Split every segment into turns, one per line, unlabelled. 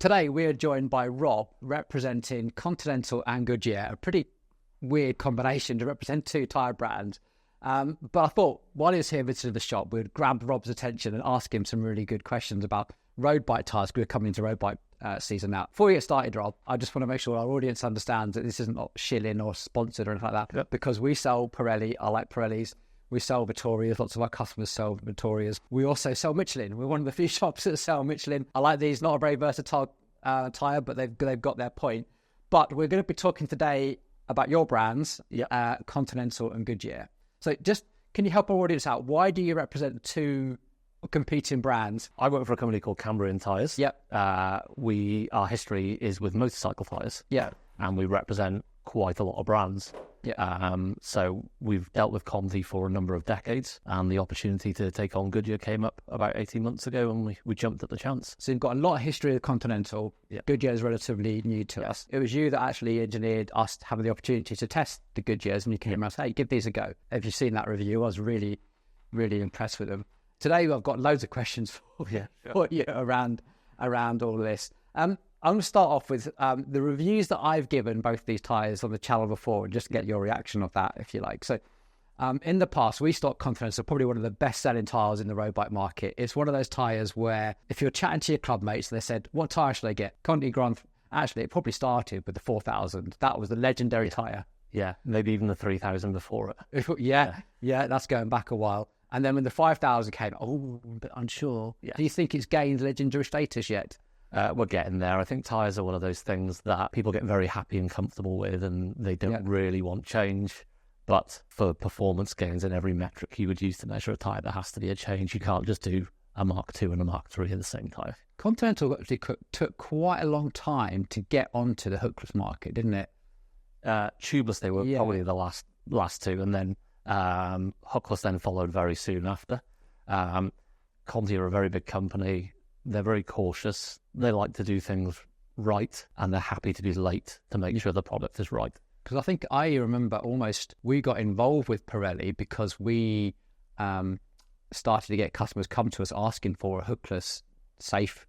Today we are joined by Rob, representing Continental and Good Year, a pretty weird combination to represent two tyre brands. But I thought while he was here visiting the shop, we'd grab Rob's attention and ask him some really good questions about road bike tyres. We're coming into road bike season now. Before we get started, Rob, I just want to make sure our audience understands that this isn't shilling or sponsored or anything like that. Yep. Because we sell Pirelli. I like Pirellis. We sell Vittorias. Lots of our customers sell Vittorias. We also sell Michelin. We're one of the few shops that sell Michelin. I like these. Not a very versatile tyre, but they've got their point. But we're going to be talking today about your brands, Continental and Good Year. So just, can you help our audience out? Why do you represent two competing brands?
I work for a company called Cambrian Tyres.
Yep.
Our history is with motorcycle tyres.
Yeah.
And we represent quite a lot of brands.
Yeah.
So we've dealt with Conti for a number of decades, and the opportunity to take on Goodyear came up about 18 months ago, and we jumped at the chance.
So you've got a lot of history with Continental. Yeah. Goodyear is relatively new to us. It was you that actually engineered us having the opportunity to test the Goodyears, and you came around and said, hey, give these a go. If you've seen that review, I was really, really impressed with them. Today I've got loads of questions for you around all of this. I'm going to start off with the reviews that I've given both these tyres on the channel before, and just get your reaction of that, if you like. So in the past, we stock Continental, probably one of the best-selling tyres in the road bike market. It's one of those tyres where if you're chatting to your club mates, they said, what tyre should I get? Conti Grand, actually, it probably started with the 4000. That was the legendary tyre.
Yeah, maybe even the 3000 before it.
Yeah, that's going back a while. And then when the 5000 came, I'm a bit unsure. Yeah. Do you think it's gained legendary status yet?
We're getting there. I think tyres are one of those things that people get very happy and comfortable with, and they don't really want change. But for performance gains in every metric you would use to measure a tyre, there has to be a change. You can't just do a Mark II and a Mark III in the same tyre.
Continental actually took quite a long time to get onto the hookless market, didn't it?
Tubeless, they were probably the last two, and then Hookless then followed very soon after. Conti are a very big company. They're very cautious. They like to do things right, and they're happy to be late to make sure the product is right.
Because I think I remember we got involved with Pirelli because we started to get customers come to us asking for a hookless, safe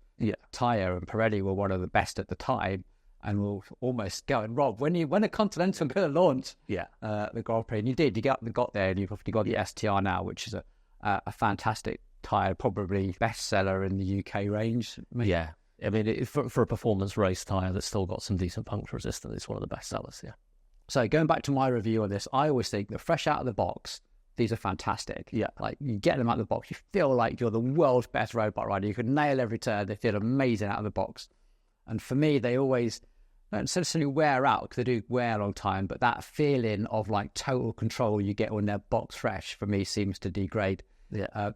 tyre, and Pirelli were one of the best at the time. And we'll almost go, and Rob, when a Continental going to launch the Grand Prix, and you did, you got there, and you've obviously got the STR now, which is a fantastic tyre, probably bestseller in the UK range.
Maybe. Yeah, I mean, for a performance race tyre that's still got some decent puncture resistance, it's one of the best sellers. Yeah.
So going back to my review on this, I always think that fresh out of the box, these are fantastic. Yeah, like you get them out of the box, you feel like you're the world's best road bike rider. You can nail every turn. They feel amazing out of the box. And for me, they always don't necessarily wear out, because they do wear a long time, but that feeling of like total control you get when they're box fresh, for me, seems to degrade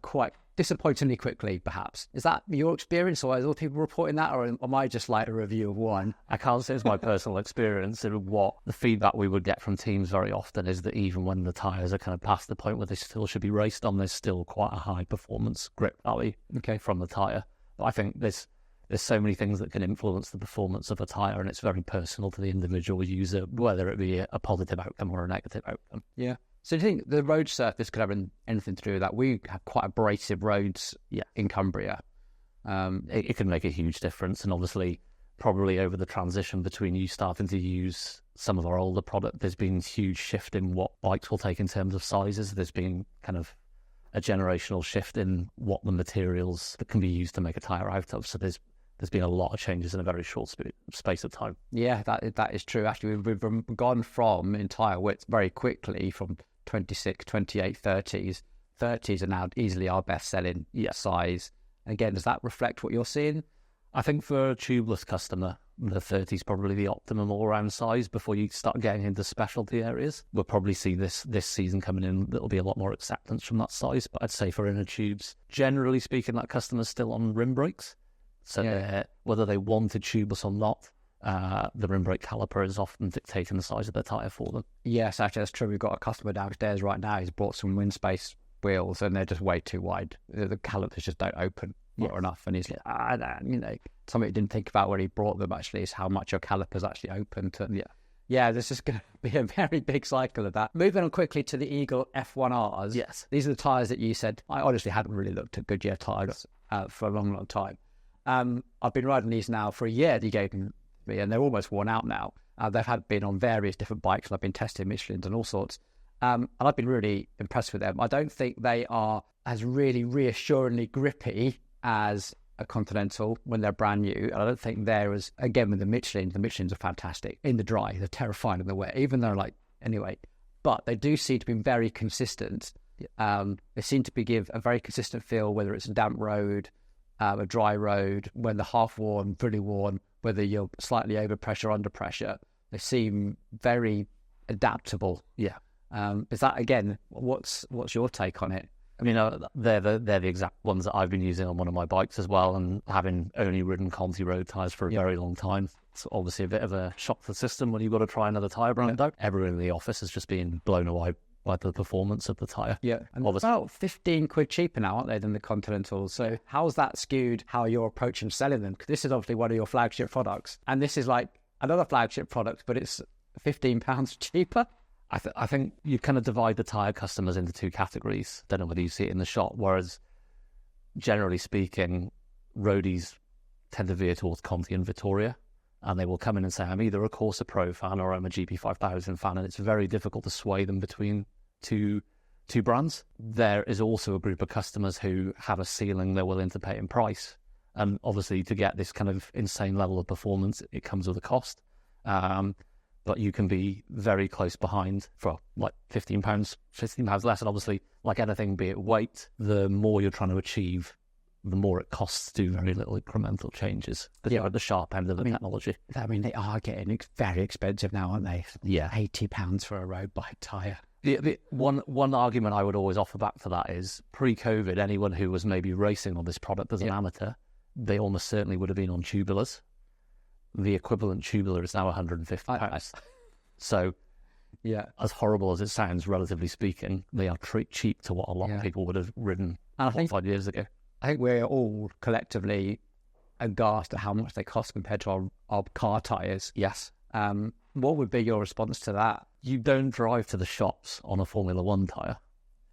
quite disappointingly quickly, perhaps. Is that your experience, or is other people reporting that, or am I just like a review of one?
I can't say it's my personal experience. What the feedback we would get from teams very often is that even when the tyres are kind of past the point where they still should be raced on, there's still quite a high performance grip value from the tyre. But I think there's so many things that can influence the performance of a tyre, and it's very personal to the individual user, whether it be a positive outcome or a negative outcome.
Yeah. So do you think the road surface could have anything to do with that? We have quite abrasive roads in Cumbria.
It can make a huge difference, and obviously probably over the transition between you starting to use some of our older product, there's been a huge shift in what bikes will take in terms of sizes. There's been kind of a generational shift in what the materials that can be used to make a tyre out of. So there's been a lot of changes in a very short space of time.
Yeah, that is true. Actually, we've gone from in tyre width very quickly from 26, 28, 30s. 30s are now easily our best-selling size. Again, does that reflect what you're seeing?
I think for a tubeless customer, the 30 is probably the optimum all-round size before you start getting into specialty areas. We'll probably see this season coming in, there'll be a lot more acceptance from that size. But I'd say for inner tubes, generally speaking, that customer's still on rim brakes. So whether they wanted tubeless or not, the rim brake caliper is often dictating the size of the tyre for them.
Yes, actually, that's true. We've got a customer downstairs right now. He's bought some wind space wheels, and they're just way too wide. The calipers just don't open far enough. And he's like, something he didn't think about when he brought them, actually, is how much your calipers actually open to. Yeah, there's just going to be a very big cycle of that. Moving on quickly to the Eagle F1RS.
Yes.
These are the tyres that you said. I honestly hadn't really looked at Goodyear tyres for a long, long time. I've been riding these now for a year. You gave me, and they're almost worn out now. They've been on various different bikes, and I've been testing Michelins and all sorts. And I've been really impressed with them. I don't think they are as really reassuringly grippy as a Continental when they're brand new. And I don't think they're as, again, with the Michelins are fantastic in the dry. They're terrifying in the wet, even though anyway. But they do seem to be very consistent. They seem to give a very consistent feel, whether it's a damp road, a dry road, when they're half worn, fully worn, whether you're slightly over pressure, under pressure. They seem very adaptable.
Yeah.
Is that, again, what's your take on it?
I mean, they're the exact ones that I've been using on one of my bikes as well, and having only ridden Conti road tyres for a very long time. It's obviously a bit of a shock to the system when you've got to try another tyre brand out. Everyone in the office has just been blown away by the performance of the tyre.
Yeah, and obviously, about 15 quid cheaper now, aren't they, than the Continentals? So how's that skewed how you're approaching selling them? Because this is obviously one of your flagship products, and this is like another flagship product, but it's £15 cheaper.
I think you kind of divide the tyre customers into two categories. Don't know whether you see it in the shop, whereas generally speaking, roadies tend to veer towards Conti and Vittoria, and they will come in and say, I'm either a Corsa Pro fan or I'm a GP5000 fan, and it's very difficult to sway them between two brands. There is also a group of customers who have a ceiling they're willing to pay in price, and obviously to get this kind of insane level of performance, it comes with a cost. But you can be very close behind for like £15 less. And obviously, like anything, be it weight, the more you're trying to achieve, the more it costs to do very little incremental changes. Because you're at the sharp end of the technology.
I mean, they are getting very expensive now, aren't they?
Yeah.
£80 for a road bike tyre.
The one argument I would always offer back for that is, pre-COVID, anyone who was maybe racing on this product as an amateur, they almost certainly would have been on tubulars. The equivalent tubular is now £150. So, as horrible as it sounds, relatively speaking, they are cheap to what a lot of people would have ridden 5 years ago.
I think we're all collectively aghast at how much they cost compared to our car tyres.
Yes.
What would be your response to that?
You don't drive to the shops on a Formula One tyre.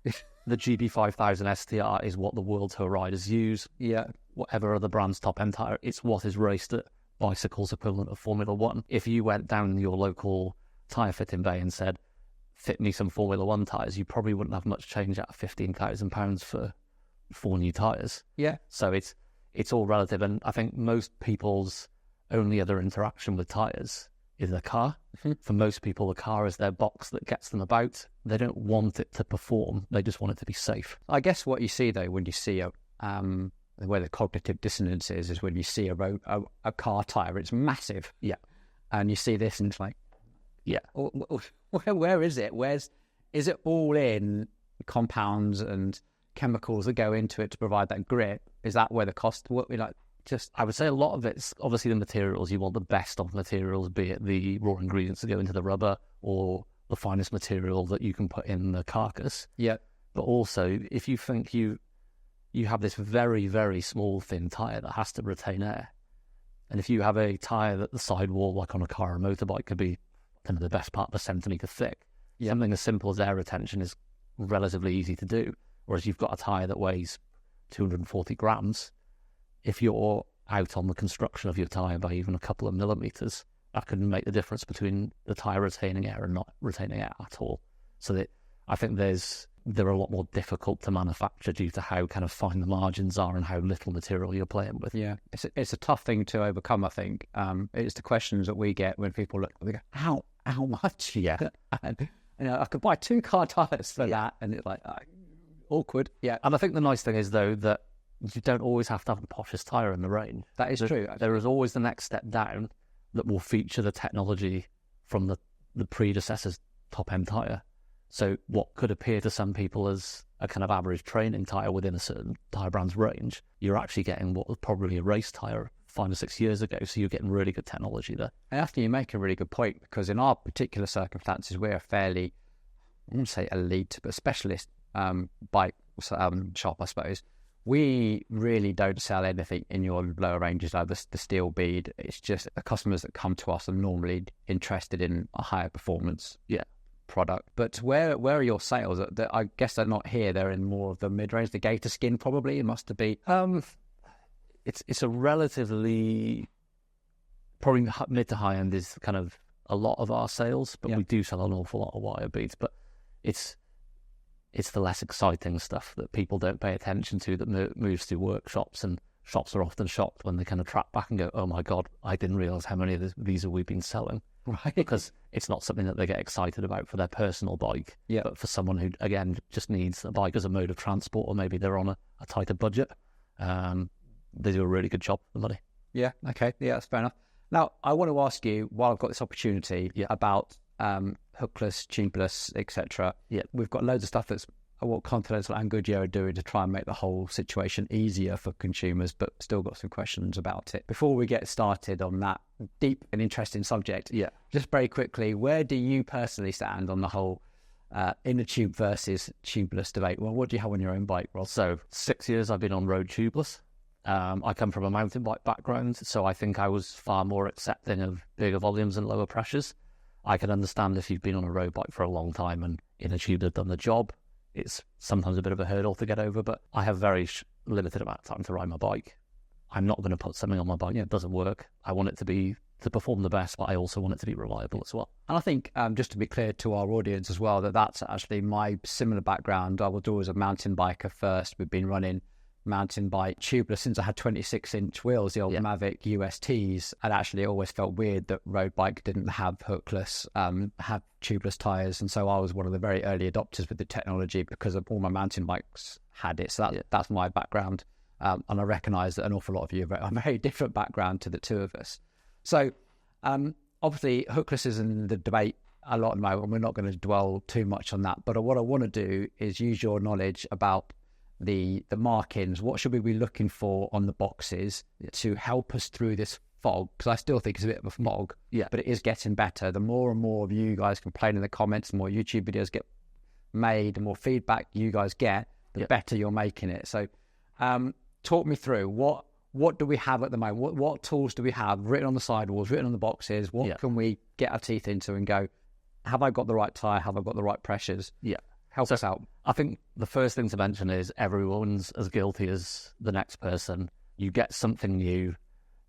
The GB5000 STR is what the World Tour riders use.
Yeah.
Whatever other brand's top-end tyre, it's what is raced at bicycles equivalent of Formula One. If you went down your local tyre fitting bay and said, fit me some Formula One tyres, you probably wouldn't have much change out of £15,000 for 4 new tyres.
Yeah.
So it's all relative, and I think most people's only other interaction with tyres is their car. Mm-hmm. For most people, the car is their box that gets them about. They don't want it to perform, they just want it to be safe.
I guess what you see, though, when you see where the cognitive dissonance is when you see a car tyre, it's massive.
Yeah.
And you see this and it's like, where is it? Is it all in compounds and chemicals that go into it to provide that grip? Is that where the cost,
I would say a lot of it's obviously the materials. You want the best of materials, be it the raw ingredients that go into the rubber or the finest material that you can put in the carcass.
Yeah.
But also, if you think you have this very, very small, thin tyre that has to retain air. And if you have a tyre that the sidewall, like on a car or motorbike, could be kind of the best part of a centimetre thick, something as simple as air retention is relatively easy to do. Whereas you've got a tyre that weighs 240 grams, if you're out on the construction of your tyre by even a couple of millimetres, that could make the difference between the tyre retaining air and not retaining air at all. So that I think they're a lot more difficult to manufacture due to how kind of fine the margins are and how little material you're playing with.
Yeah, it's a tough thing to overcome, I think. It's the questions that we get when people look, they go, how much?
Yeah.
And, I could buy 2 car tyres for that, and it's like, awkward. Yeah.
And I think the nice thing is, though, that you don't always have to have the poshest tyre in the range.
That is true.
There is always the next step down that will feature the technology from the predecessor's top-end tyre. So what could appear to some people as a kind of average training tyre within a certain tyre brand's range, you're actually getting what was probably a race tyre 5 or 6 years ago. So you're getting really good technology there.
And after you make a really good point, because in our particular circumstances, we're a fairly, I wouldn't say elite, but specialist bike shop, I suppose. We really don't sell anything in your lower ranges like the steel bead. It's just the customers that come to us are normally interested in a higher performance product. But where are your sales? I guess they're not here. They're in more of the mid-range. The gator skin probably. It must be.
it's a relatively, probably mid to high end is kind of a lot of our sales, but we do sell an awful lot of wire beads. But it's the less exciting stuff that people don't pay attention to that moves through workshops, and shops are often shocked when they kind of track back and go, oh my God, I didn't realise how many of these we've been selling.
Right.
Because it's not something that they get excited about for their personal bike, but for someone who, again, just needs a bike as a mode of transport, or maybe they're on a tighter budget, they do a really good job for the money. Yeah,
okay. Yeah, that's fair enough. Now, I want to ask you, while I've got this opportunity, about Hookless, Tubeless, etc.
Yeah.
We've got loads of stuff that's what Continental and Good Year are doing to try and make the whole situation easier for consumers, but still got some questions about it. Before we get started on that deep and interesting subject, just very quickly, where do you personally stand on the whole inner tube versus tubeless debate? Well, what do you have on your own bike, Rob?
So 6 years I've been on road tubeless. I come from a mountain bike background, so I think I was far more accepting of bigger volumes and lower pressures. I can understand if you've been on a road bike for a long time and inner tube have done the job. It's sometimes a bit of a hurdle to get over, but I have very limited amount of time to ride my bike. I'm not going to put something on my bike that doesn't work. I want it to perform the best, but I also want it to be reliable as well.
And I think, just to be clear to our audience as well, that's actually my similar background. I was always a mountain biker first. We've been running mountain bike tubeless since I had 26-inch wheels, the old Mavic USTs, and actually it always felt weird that road bike didn't have hookless, had tubeless tyres, and so I was one of the very early adopters with the technology because of all my mountain bikes had it. So that's my background, and I recognise that an awful lot of you have a very different background to the two of us. So obviously hookless is in the debate a lot at the moment, and we're not going to dwell too much on that, but what I want to do is use your knowledge about the markings. What should we be looking for on the boxes to help us through this fog? Because I still think it's a bit of a fog, but it is getting better. The more and more of you guys complain in the comments, the more YouTube videos get made, the more feedback you guys get, the better you're making it. So talk me through, what do we have at the moment? What tools do we have written on the sidewalls, written on the boxes? What can we get our teeth into and go, have I got the right tyre? Have I got the right pressures? Help us out.
I think the first thing to mention is everyone's as guilty as the next person. You get something new,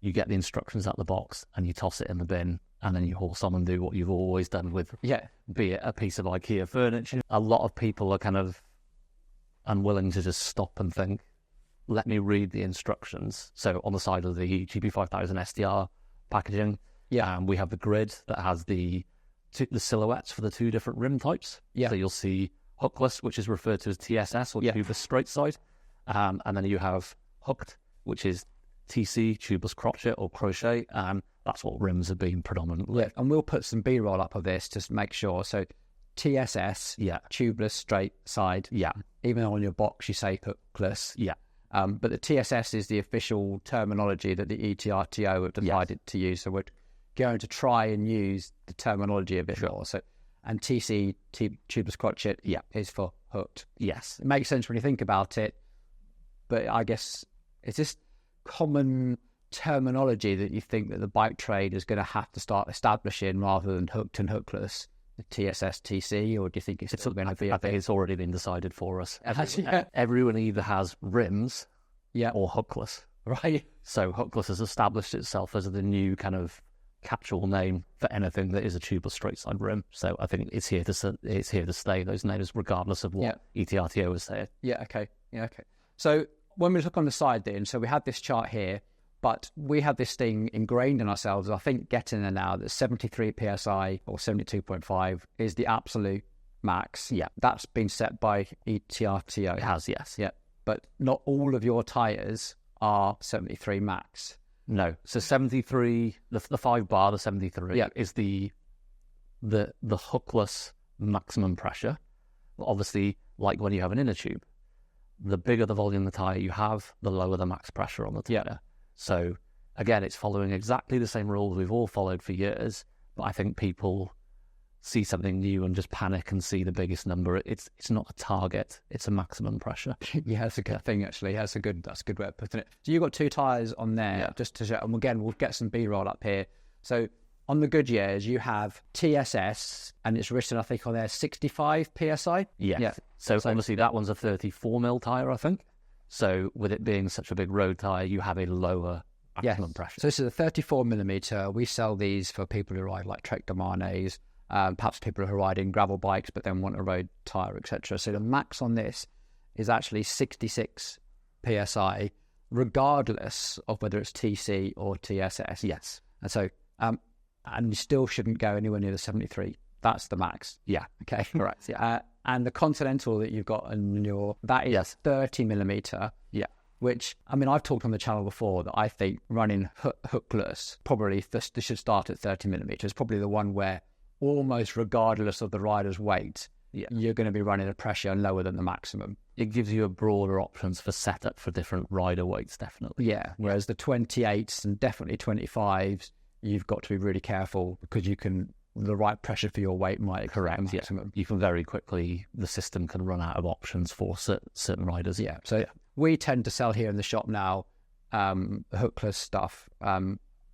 you get the instructions out the box, and you toss it in the bin, and then you horse on and do what you've always done with, be it a piece of IKEA furniture. A lot of people are kind of unwilling to just stop and think, let me read the instructions. So on the side of the GB5000 SDR packaging, we have the grid that has the silhouettes for the two different rim types. So you'll see Hookless, which is referred to as TSS, or Tubeless Straight Side. And then you have Hooked, which is TC, Tubeless Crochet or Crochet. That's what rims have been predominantly.
And we'll put some B-roll up of this just to make sure. So TSS, Tubeless Straight Side. Even on your box, you say Hookless. But the TSS is the official terminology that the ETRTO have decided to use. So we're going to try and use the terminology a bit more. So, and TC, Tubeless Crochet, is for hooked.
Yes.
It makes sense when you think about it, but I guess it's just common terminology that you think that the bike trade is going to have to start establishing rather than hooked and hookless, the TSS, TC, or do you think it's still going to be
I think it's already been decided for us. Everyone either has rims or hookless.
Right.
So hookless has established itself as the new kind of catch-all name for anything that is a tubeless straight side rim. So I think it's here to stay, those names, regardless of what ETRTO is saying.
Okay. So when we look on the side then, so we had this chart here, but we have this thing ingrained in ourselves, I think getting there now, that 73 PSI or 72.5 is the absolute max. That's been set by ETRTO.
It has, yes.
But not all of your tyres are 73 max.
No. So 73, the 5 bar, the 73 is the hookless maximum pressure. But obviously, like when you have an inner tube, the bigger the volume of the tyre you have, the lower the max pressure on the tyre. So again, it's following exactly the same rules we've all followed for years, but I think people see something new and just panic and see the biggest number. It's not a target, it's a maximum pressure.
That's a good thing, actually. That's a good way of putting it. So you've got 2 tyres on there, just to show, and again, we'll get some B-roll up here. So on the Good Years, you have TSS, and it's written, I think, on there 65 PSI.
So obviously that one's a 34mm tyre, I think. So with it being such a big road tyre, you have a lower maximum pressure.
So this is a 34mm. We sell these for people who ride like Trek de Marnes, perhaps people who are riding gravel bikes but then want a road tyre, etc. So the max on this is actually 66 PSI, regardless of whether it's TC or TSS.
Yes.
And so, and you still shouldn't go anywhere near the 73. That's the max.
Yeah.
Okay.
Correct. Yeah.
And the Continental that you've got in that is 30mm.
Yeah.
Which, I mean, I've talked on the channel before that I think running hookless, probably this should start at 30mm. It's probably the one where almost regardless of the rider's weight, you're going to be running a pressure lower than the maximum.
It gives you a broader options for setup for different rider weights, definitely.
Yeah, whereas the 28s and definitely 25s, you've got to be really careful because the right pressure for your weight might
correct the maximum. You can very quickly, the system can run out of options for certain riders.
Yeah, so we tend to sell here in the shop now hookless stuff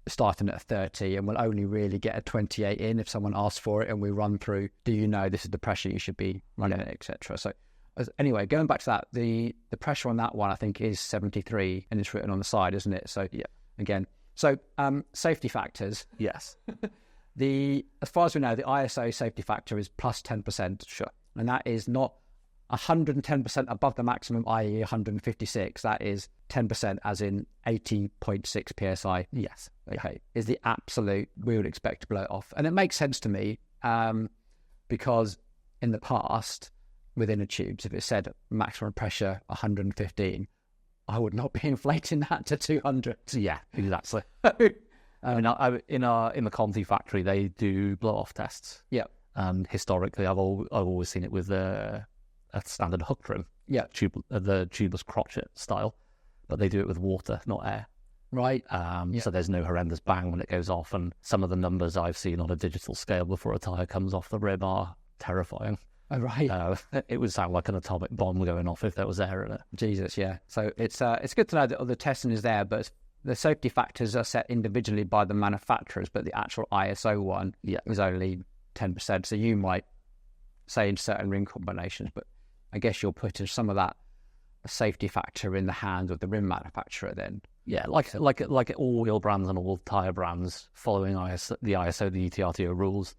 starting at 30, and we'll only really get a 28 in if someone asks for it, and we run through, do you know this is the pressure you should be running it, etc. So anyway, going back to that, the pressure on that one I think is 73, and it's written on the side, isn't it? So again, so safety factors.
Yes.
As far as we know, the ISO safety factor is plus 10%.
Sure.
And that is not 110% above the maximum, i.e. 156. That is 10%, as in 80.6 PSI.
Yes.
Okay. Is the absolute we would expect to blow it off. And it makes sense to me because in the past, with inner tubes, if it said maximum pressure 115, I would not be inflating that to 200.
Yeah, exactly. In the Conti factory, they do blow-off tests.
Yeah.
And historically, I've always seen it with a standard hook trim.
Yeah.
The tubeless crochet style, but they do it with water, not air.
Right.
So there's no horrendous bang when it goes off. And some of the numbers I've seen on a digital scale before a tyre comes off the rim are terrifying.
Oh, right.
It would sound like an atomic bomb going off if there was air in it.
Jesus, yeah. So it's good to know that the testing is there, but the safety factors are set individually by the manufacturers, but the actual ISO one is only 10%. So you might say in certain rim combinations, but I guess you're putting some of that safety factor in the hands of the rim manufacturer then.
Yeah, like all wheel brands and all tyre brands following the ISO, the ETRTO rules,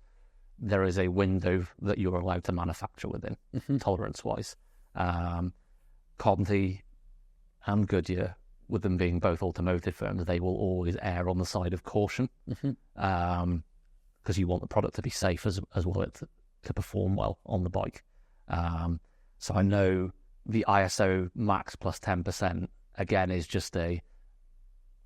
there is a window that you're allowed to manufacture within, tolerance-wise. Conti and Goodyear, with them being both automotive firms, they will always err on the side of caution because you want the product to be safe as well as to perform well on the bike. So I know the ISO max plus 10%, again, is just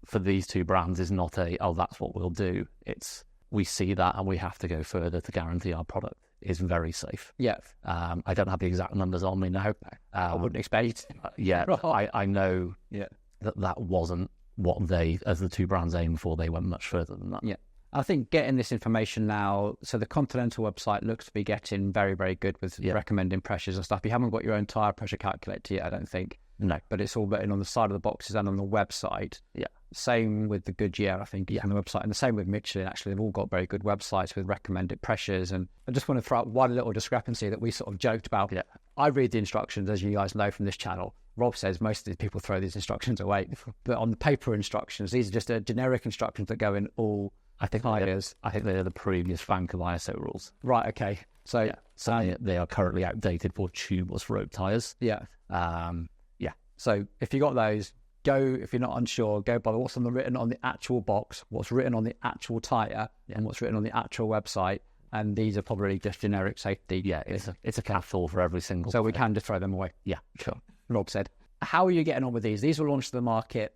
for these two brands, is not that's what we'll do. It's, we see that and we have to go further to guarantee our product is very safe.
Yeah.
I don't have the exact numbers on me now.
I wouldn't expect.
I know that wasn't what they, as the two brands aimed for. They went much further than that.
Yeah. I think getting this information now, so the Continental website looks to be getting very, very good with recommending pressures and stuff. You haven't got your own tyre pressure calculator yet, I don't think.
No.
But it's all written on the side of the boxes and on the website.
Yeah.
Same with the Goodyear, I think, on the website. And the same with Michelin, actually. They've all got very good websites with recommended pressures. And I just want to throw out one little discrepancy that we sort of joked about. Yeah. I read the instructions, as you guys know from this channel. Rob says most of these people throw these instructions away. But on the paper instructions, these are just generic instructions that go in all tyres.
I think they're the previous Vanco ISO rules.
Right, okay. So,
they are currently outdated for tubeless road tyres.
Yeah. So if you got those, if you're not unsure, go by what's written on the actual box, what's written on the actual tyre, and what's written on the actual website. And these are probably just generic safety.
Yeah, it's a catch-all for every single.
So we can just throw them away.
Yeah, sure.
Rob said. How are you getting on with these? These were launched to the market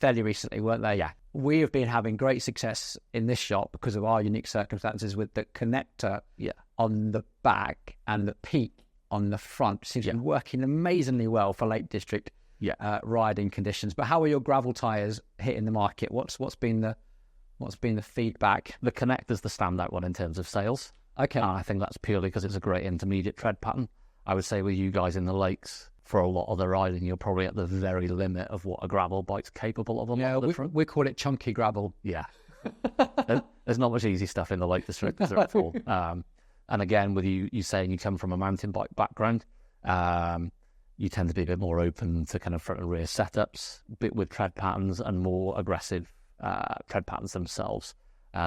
fairly recently, weren't they?
Yeah.
We have been having great success in this shop because of our unique circumstances with the connector on the back and the peak on the front. Seems to be working amazingly well for Lake District riding conditions. But how are your gravel tyres hitting the market? What's been the feedback?
The connector's the standout one in terms of sales.
Okay.
I think that's purely because it's a great intermediate tread pattern. I would say with you guys in the lakes, for a lot of the riding, you're probably at the very limit of what a gravel bike's capable of.
We call it chunky gravel.
Yeah. There's not much easy stuff in the Lake District at all. And again, with you saying you come from a mountain bike background, you tend to be a bit more open to kind of front and rear setups, a bit with tread patterns and more aggressive tread patterns themselves.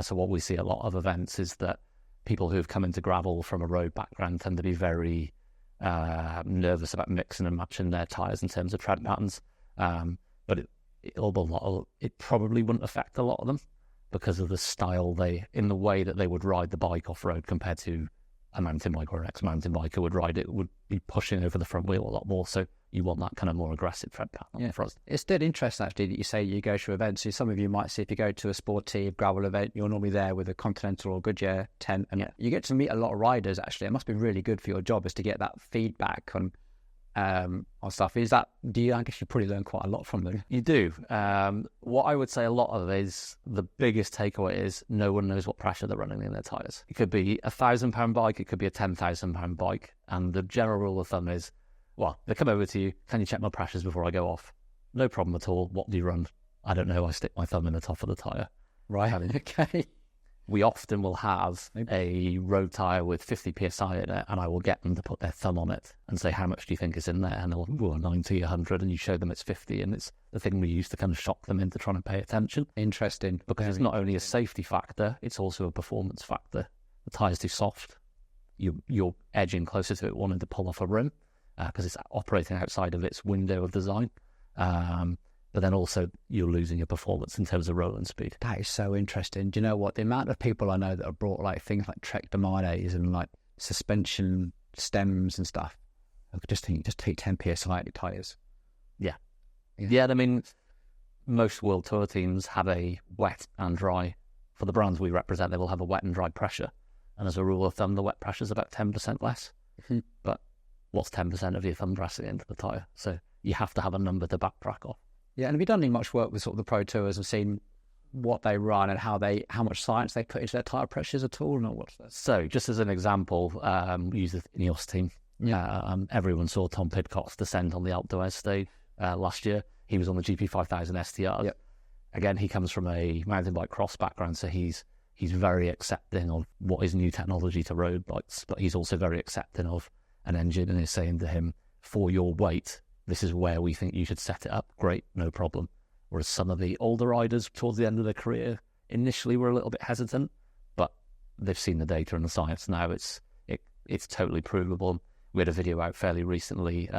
So what we see a lot of events is that people who've come into gravel from a road background tend to be very nervous about mixing and matching their tyres in terms of tread patterns. But it probably wouldn't affect a lot of them because of the style in the way that they would ride the bike off road compared to a mountain bike or an ex-mountain biker would ride it, would be pushing over the front wheel a lot more. So you want that kind of more aggressive tread pattern.
Yeah, it's dead interesting actually that you say you go to events. So some of you might see if you go to a sporty gravel event, you're normally there with a Continental or Good Year tent, and you get to meet a lot of riders. Actually, it must be really good for your job is to get that feedback on stuff. I guess you probably learn quite a lot from them.
You do. What I would say a lot of is the biggest takeaway is no one knows what pressure they're running in their tyres. It could be £1,000 bike, it could be a £10,000 bike, and the general rule of thumb is, well, they come over to you, can you check my pressures before I go off? No problem at all. What do you run? I don't know, I stick my thumb in the top of the tyre.
Right, okay.
We often will have a road tyre with 50 psi in it, and I will get them to put their thumb on it and say, how much do you think is in there? And they'll, 90, 100, and you show them it's 50, and it's the thing we use to kind of shock them into trying to pay attention.
Interesting.
Because it's not only a safety factor, it's also a performance factor. The tyre's too soft. You're edging closer to it, wanting to pull off a rim, because it's operating outside of its window of design. But then also you're losing your performance in terms of rolling speed.
That is so interesting. Do you know what? The amount of people I know that have brought like things like Trek Domanes and like suspension stems and stuff. I could just take 10 psi at your tyres.
Yeah, I mean, most World Tour teams have a wet and dry. For the brands we represent, they will have a wet and dry pressure. And as a rule of thumb, the wet pressure is about 10% less. Mm-hmm. But what's 10% of your thumb pressing into the tyre? So you have to have a number to backtrack off.
Yeah, and have you done any much work with sort of the Pro Tours and seen what they run and how much science they put into their tyre pressures at all? Or what's that?
So, just as an example, we use the Ineos team. Yeah. Everyone saw Tom Pidcock's descent on the Alpe d'Huez stage last year. He was on the GP5000 STR. Yep. Again, he comes from a mountain bike cross background, so he's very accepting of what is new technology to road bikes, but he's also very accepting of an engine and is saying to him, for your weight, this is where we think you should set it up. Great, no problem. Whereas some of the older riders towards the end of their career initially were a little bit hesitant, but they've seen the data and the science now. It's totally provable. We had a video out fairly recently.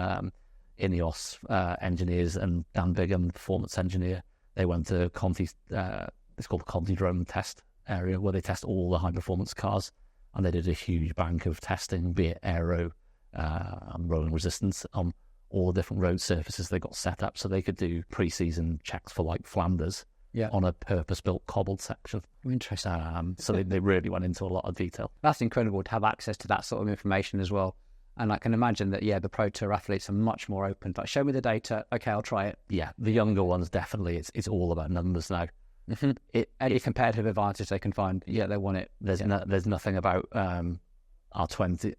Ineos engineers and Dan Bigham, the performance engineer, they went to Conti's, it's called the Conti Drone test area, where they test all the high performance cars, and they did a huge bank of testing, be it aero and rolling resistance on all the different road surfaces they got set up, so they could do pre-season checks for like Flanders on a purpose-built cobbled section.
Interesting.
So they really went into a lot of detail.
That's incredible to have access to that sort of information as well. And I can imagine that, the Pro Tour athletes are much more open. Like, show me the data. Okay, I'll try it.
Yeah, the younger ones, definitely, it's all about numbers now.
Mm-hmm. Any competitive advantage they can find, they want it.
There's nothing about our 20,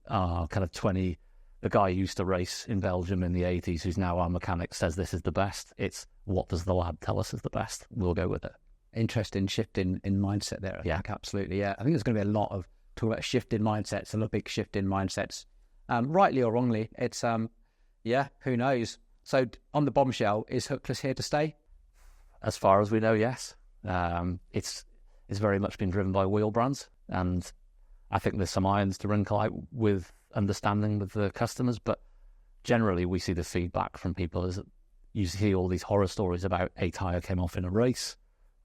the guy who used to race in Belgium in the 80s, who's now our mechanic, says this is the best. It's what does the lab tell us is the best? We'll go with it.
Interesting shift in mindset there. I think absolutely. Yeah, I think there's going to be a lot of talk about shift in mindsets, a big shift in mindsets, rightly or wrongly. It's who knows? So on the bombshell, is Hookless here to stay?
As far as we know, yes. It's very much been driven by wheel brands, and I think there's some irons to wrinkle out with understanding with the customers, but generally we see the feedback from people is that you see all these horror stories about a tyre came off in a race,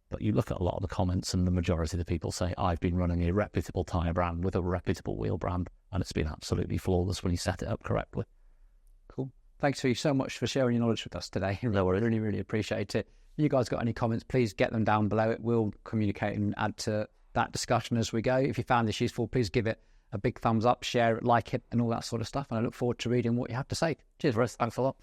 but you look at a lot of the comments and the majority of the people say, I've been running a reputable tyre brand with a reputable wheel brand, and it's been absolutely flawless when you set it up correctly.
Cool. Thanks so much for sharing your knowledge with us today.
No worries.
Really, really appreciate it. If you guys got any comments, please get them down below. We'll communicate and add to that discussion as we go. If you found this useful, please give it a big thumbs up, share it, like it, and all that sort of stuff. And I look forward to reading what you have to say. Cheers, Russ. Thanks a lot.